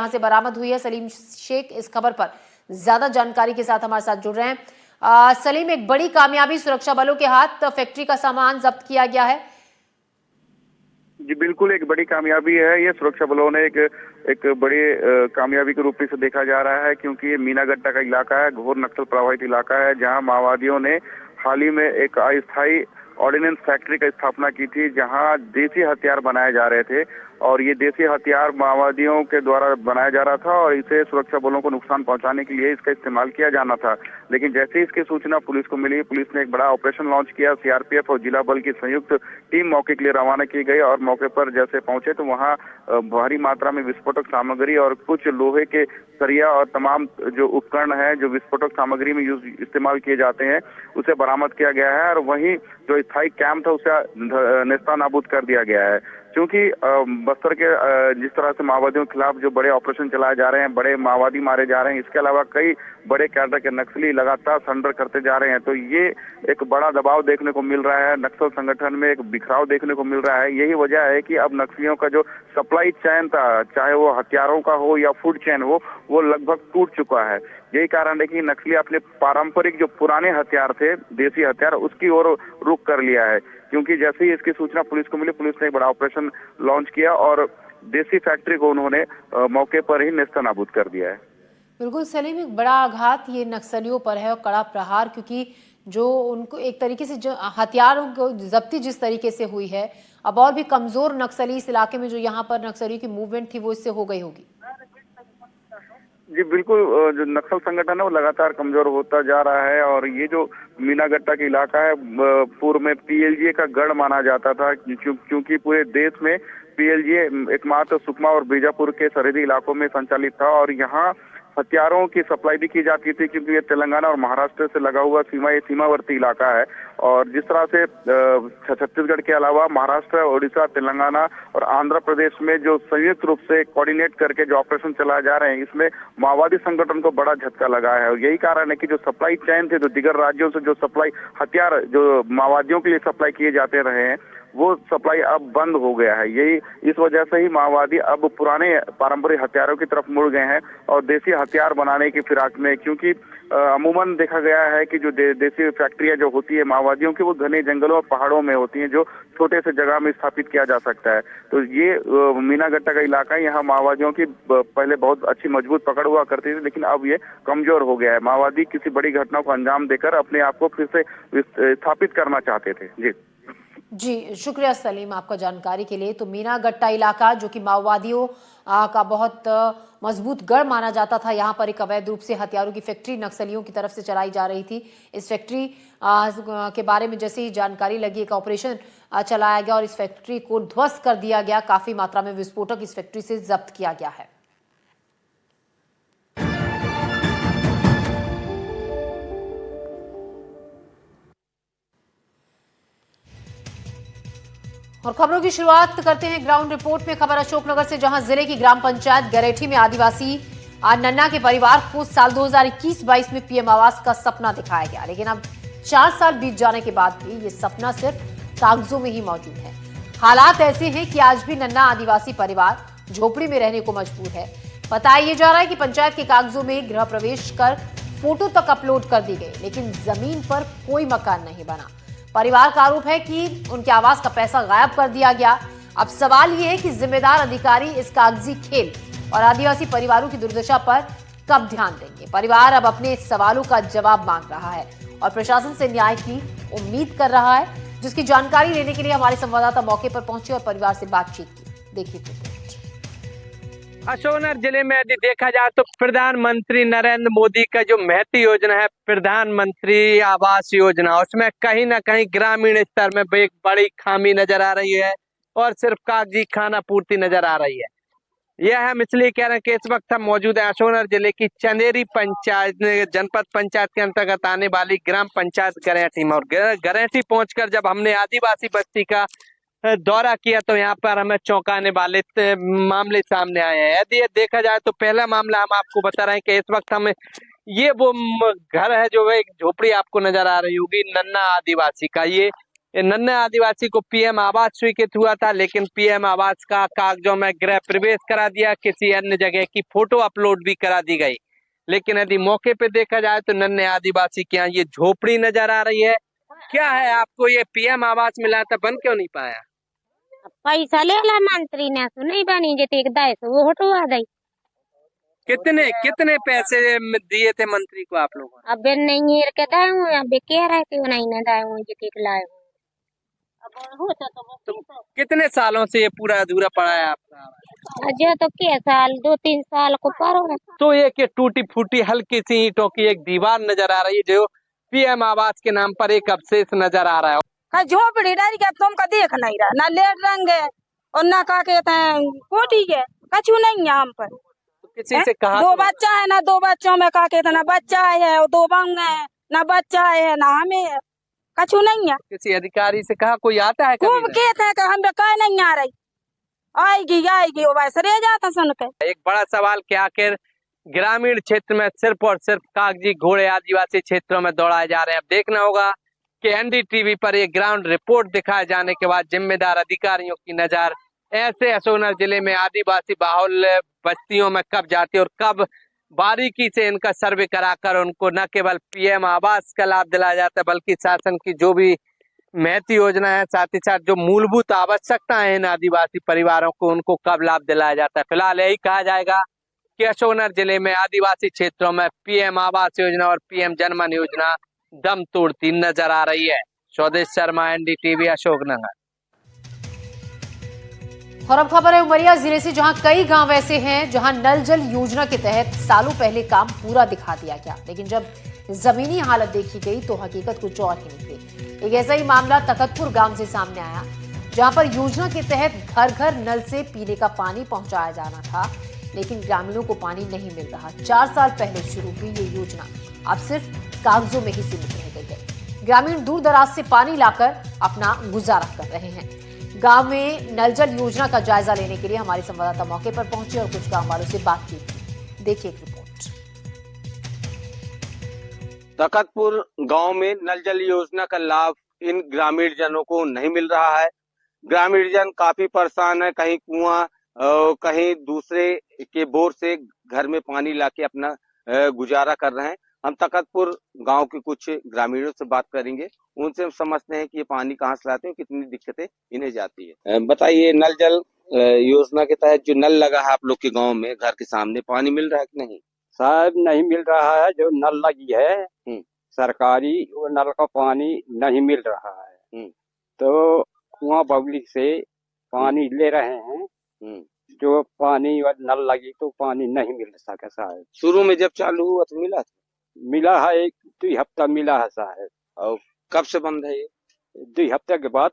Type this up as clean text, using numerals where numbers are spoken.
जहां से बरामद हुई है। सलीम शेख इस खबर पर ज्यादा जानकारी के साथ हमारे साथ जुड़ रहे हैं। सलीम, एक बड़ी कामयाबी, सुरक्षा बलों के हाथ फैक्ट्री का सामान जब्त किया गया है। जी बिल्कुल, एक बड़ी कामयाबी है। ये सुरक्षा बलों ने एक बड़ी कामयाबी के रूप में से देखा जा रहा है, क्योंकि ये मीनागट्टा का इलाका है, घोर नक्सल प्रभावित इलाका है, जहां माओवादियों ने हाल ही में एक अस्थायी ऑर्डिनेंस फैक्ट्री की स्थापना की थी, जहां देसी हथियार बनाए जा रहे थे। और ये देसी हथियार माओवादियों के द्वारा बनाया जा रहा था और इसे सुरक्षा बलों को नुकसान पहुंचाने के लिए इसका इस्तेमाल किया जाना था। लेकिन जैसे ही इसकी सूचना पुलिस को मिली, पुलिस ने एक बड़ा ऑपरेशन लॉन्च किया। सीआरपीएफ और जिला बल की संयुक्त टीम मौके के लिए रवाना की गई और मौके पर जैसे पहुंचे तो वहां भारी मात्रा में विस्फोटक सामग्री और कुछ लोहे के सरिया और तमाम जो उपकरण है जो विस्फोटक सामग्री में इस्तेमाल किए जाते हैं, उसे बरामद किया गया है। और वहीं जो स्थायी कैंप था उसे नेस्तनाबूद कर दिया गया है। क्योंकि बस्तर के जिस तरह से माओवादियों के खिलाफ जो बड़े ऑपरेशन चलाए जा रहे हैं, बड़े माओवादी मारे जा रहे हैं, इसके अलावा कई बड़े कैडर के नक्सली लगातार सरेंडर करते जा रहे हैं, तो ये एक बड़ा दबाव देखने को मिल रहा है। नक्सल संगठन में एक बिखराव देखने को मिल रहा है। यही वजह है कि अब नक्सलियों का जो सप्लाई चैन था, चाहे वो हथियारों का हो या फूड चैन हो, वो लगभग टूट चुका है। यही कारण है कि नक्सली अपने पारंपरिक जो पुराने हथियार थे, देसी हथियार, उसकी ओर रुख कर लिया है। क्योंकि जैसे ही इसकी सूचना पुलिस को मिली, पुलिस ने एक बड़ा ऑपरेशन लॉन्च किया और देसी फैक्ट्री को उन्होंने मौके पर ही नेस्तनाबूद कर दिया है। बिल्कुल सलीम, एक बड़ा आघात ये नक्सलियों पर है और कड़ा प्रहार, क्योंकि जो उनको एक तरीके से जो हथियारों को जब्ती जिस तरीके से हुई है, अब और भी कमजोर नक्सली इस इलाके में जो यहाँ पर नक्सलियों की मूवमेंट थी वो इससे हो गई होगी। जी बिल्कुल, जो नक्सल संगठन है वो लगातार कमजोर होता जा रहा है। और ये जो मीनागट्टा का इलाका है, पूर्व में पीएलजीए का गढ़ माना जाता था, क्योंकि पूरे देश में पीएलजीए एकमात्र सुकमा और बीजापुर के सरहदी इलाकों में संचालित था और यहाँ हथियारों की सप्लाई भी की जाती थी, क्योंकि ये तेलंगाना और महाराष्ट्र से लगा हुआ सीमावर्ती इलाका है। और जिस तरह से छत्तीसगढ़ के अलावा महाराष्ट्र, ओडिशा, तेलंगाना और आंध्र प्रदेश में जो संयुक्त रूप से कोऑर्डिनेट करके जो ऑपरेशन चलाए जा रहे हैं, इसमें माओवादी संगठन को बड़ा झटका लगा है। और यही कारण है कि जो सप्लाई चैन थे, जो दिगर राज्यों से जो सप्लाई हथियार जो माओवादियों के लिए सप्लाई किए जाते रहे हैं, वो सप्लाई अब बंद हो गया है। यही इस वजह से ही माओवादी अब पुराने पारंपरिक हथियारों की तरफ मुड़ गए हैं और देसी हथियार बनाने की फिराक में। क्योंकि अमूमन देखा गया है कि जो देसी फैक्ट्रियां जो होती है माओवादियों की, वो घने जंगलों और पहाड़ों में होती हैं, जो छोटे से जगह में स्थापित किया जा सकता है। तो ये मीनागट्टा का इलाका है, यहाँ माओवादियों की पहले बहुत अच्छी मजबूत पकड़ हुआ करती थी, लेकिन अब ये कमजोर हो गया है। माओवादी किसी बड़ी घटना को अंजाम देकर अपने आप को फिर से स्थापित करना चाहते थे। जी शुक्रिया सलीम आपका जानकारी के लिए। तो मीनागट्टा इलाका जो कि माओवादियों का बहुत मजबूत गढ़ माना जाता था, यहाँ पर एक अवैध रूप से हथियारों की फैक्ट्री नक्सलियों की तरफ से चलाई जा रही थी। इस फैक्ट्री के बारे में जैसे ही जानकारी लगी, एक ऑपरेशन चलाया गया और इस फैक्ट्री को ध्वस्त कर दिया गया। काफी मात्रा में विस्फोटक इस फैक्ट्री से जब्त किया गया है। और खबरों की शुरुआत करते हैं ग्राउंड रिपोर्ट में। खबर अशोकनगर से, जहां जिले की ग्राम पंचायत गरेठी में आदिवासी नन्ना के परिवार को साल 2021-22 में पीएम आवास का सपना दिखाया गया, लेकिन अब 4 साल बीत जाने के बाद भी ये सपना सिर्फ कागजों में ही मौजूद है। हालात ऐसे हैं कि आज भी नन्ना आदिवासी परिवार झोपड़ी में रहने को मजबूर है। बताया ये जा रहा है कि पंचायत के कागजों में गृह प्रवेश कर फोटो तक अपलोड कर दी गई, लेकिन जमीन पर कोई मकान नहीं बना। परिवार का आरोप है कि उनके आवास का पैसा गायब कर दिया गया। अब सवाल यह है कि जिम्मेदार अधिकारी इस कागजी खेल और आदिवासी परिवारों की दुर्दशा पर कब ध्यान देंगे। परिवार अब अपने सवालों का जवाब मांग रहा है और प्रशासन से न्याय की उम्मीद कर रहा है, जिसकी जानकारी लेने के लिए हमारे संवाददाता मौके पर पहुंचे और परिवार से बातचीत की। देखिए अशोकनगर जिले में यदि देखा जाए तो प्रधानमंत्री नरेंद्र मोदी का जो महती योजना है, प्रधानमंत्री आवास योजना, उसमें कहीं ना कहीं ग्रामीण स्तर में एक बड़ी खामी नजर आ रही है और सिर्फ कागजी खाना पूर्ति नजर आ रही है। यह हम इसलिए कह रहे हैं कि इस वक्त हम मौजूद है अशोकनगर जिले की चंदेरी पंचायत, जनपद पंचायत के अंतर्गत आने वाली ग्राम पंचायत गरेठी में। और गरेठी पहुंचकर जब हमने आदिवासी बस्ती का दौरा किया तो यहाँ पर हमें चौंकाने वाले मामले सामने आए हैं। यदि ये देखा जाए तो पहला मामला हम आपको बता रहे हैं कि इस वक्त हमें ये वो घर है जो एक झोपड़ी आपको नजर आ रही होगी नन्ना आदिवासी का। ये ये नन्हे आदिवासी को पीएम आवास स्वीकृत हुआ था, लेकिन पीएम आवास का कागजों में गृह प्रवेश करा दिया, किसी अन्य जगह की फोटो अपलोड भी करा दी गई। लेकिन यदि मौके पे देखा जाए तो नन्हे आदिवासी के यहाँ ये झोपड़ी नजर आ रही है। क्या है, आपको ये पीएम आवास मिला था, बन क्यों नहीं पाया? पैसा ले ला मंत्री ने तो नहीं बनी जे वो हटवा दई। कितने पैसे दिए थे मंत्री को आप लोगों ने? अब नहीं हेर के दाए हूँ, अब कह रहे थे नहीं ना दाए हूँ जे लाए हूँ। अब हो तो कितने सालों से ये पूरा अधूरा पड़ा है आपका आवास? अजय तो के साल 2-3 साल को पारो है। तो एक ये टूटी फूटी हल्की सी ईंटों की एक दीवार नजर आ रही है, जो पीएम आवास के नाम पर एक अवशेष नजर आ रहा है। का झोपड़ी डाल के तुमका देख नहीं रहा, ना लेट रंग है और ना का कहते हैं कोठी है, कछु नहीं है हम पर। तो किसी से कहा दो तो बच्चा है ना, 2 बच्चों में का कहते ना बच्चा है और 2 बंग है, ना बच्चा है ना हमें है, कछु नहीं है। किसी अधिकारी से कहा, कोई आता है कभी खूब ना? कहते हैं कि हमें कह नहीं आ रही, आएगी वो वैसे रह जाता सुन के। एक बड़ा सवाल कि आखिर ग्रामीण क्षेत्र में सिर्फ और सिर्फ कागजी घोड़े आदिवासी क्षेत्रों में दौड़ाए जा रहे हैं। अब देखना होगा कि एनडीटीवी पर ये ग्राउंड रिपोर्ट दिखाए जाने के बाद जिम्मेदार अधिकारियों की नजर ऐसे अशोकनगर जिले में आदिवासी बाहुल बस्तियों में कब जाती है और कब बारीकी से इनका सर्वे कराकर उनको न केवल पीएम आवास का लाभ दिलाया जाता है, बल्कि शासन की जो भी महती योजना है, साथ ही साथ जो मूलभूत आवश्यकता है इन आदिवासी परिवारों को, उनको कब लाभ दिलाया जाता है। फिलहाल यही कहा जाएगा कि अशोकनगर जिले में आदिवासी क्षेत्रों में पीएम आवास योजना और पीएम जनमन योजना दम तोड़ती नजर आ रही है। स्वदेश शर्मा, एनडीटीवी, अशोकनगर। और अब खबर है उमरिया जिले से, जहां कई गांव ऐसे हैं जहां नल जल योजना के तहत सालों पहले काम पूरा दिखा दिया गया, लेकिन जब जमीनी हालत देखी गई तो हकीकत कुछ और ही निकली। एक ऐसा ही मामला तखतपुर गांव से सामने आया, जहां पर योजना के तहत घर घर नल से पीने का पानी पहुंचाया जाना था, लेकिन ग्रामीणों को पानी नहीं मिल रहा। 4 साल पहले शुरू हुई ये योजना अब सिर्फ कागजों में ही सीमित रह गई है। ग्रामीण दूर दराज से पानी लाकर अपना गुजारा कर रहे हैं। गांव में नल जल योजना का जायजा लेने के लिए हमारे संवाददाता मौके पर पहुंचे और कुछ गांव वालों से बातचीत की। देखिए एक रिपोर्ट। तखतपुर गांव में नल जल योजना का लाभ इन ग्रामीण जनों को नहीं मिल रहा है। ग्रामीण जन काफी परेशान है, कहीं कुआं कहीं दूसरे के बोर से घर में पानी लाके अपना गुजारा कर रहे हैं। हम तखतपुर गांव के कुछ ग्रामीणों से बात करेंगे, उनसे हम समझते हैं कि ये पानी कहाँ से लाते हैं, कितनी दिक्कतें इन्हें जाती है। बताइए, नल जल योजना के तहत जो नल लगा है आप लोग के गांव में घर के सामने, पानी मिल रहा है कि नहीं? साहब नहीं मिल रहा है। जो नल लगी है सरकारी, वो नल का पानी नहीं मिल रहा है। तो कुआं बबली से पानी ले रहे हैं। जो पानी और नल लगी तो पानी नहीं मिल सका साहब। शुरू में जब चालू हुआ तो मिला था? मिला है, 1-2 हफ्ता मिला है साहब। और कब से बंद है ये? 2 हफ्ते के बाद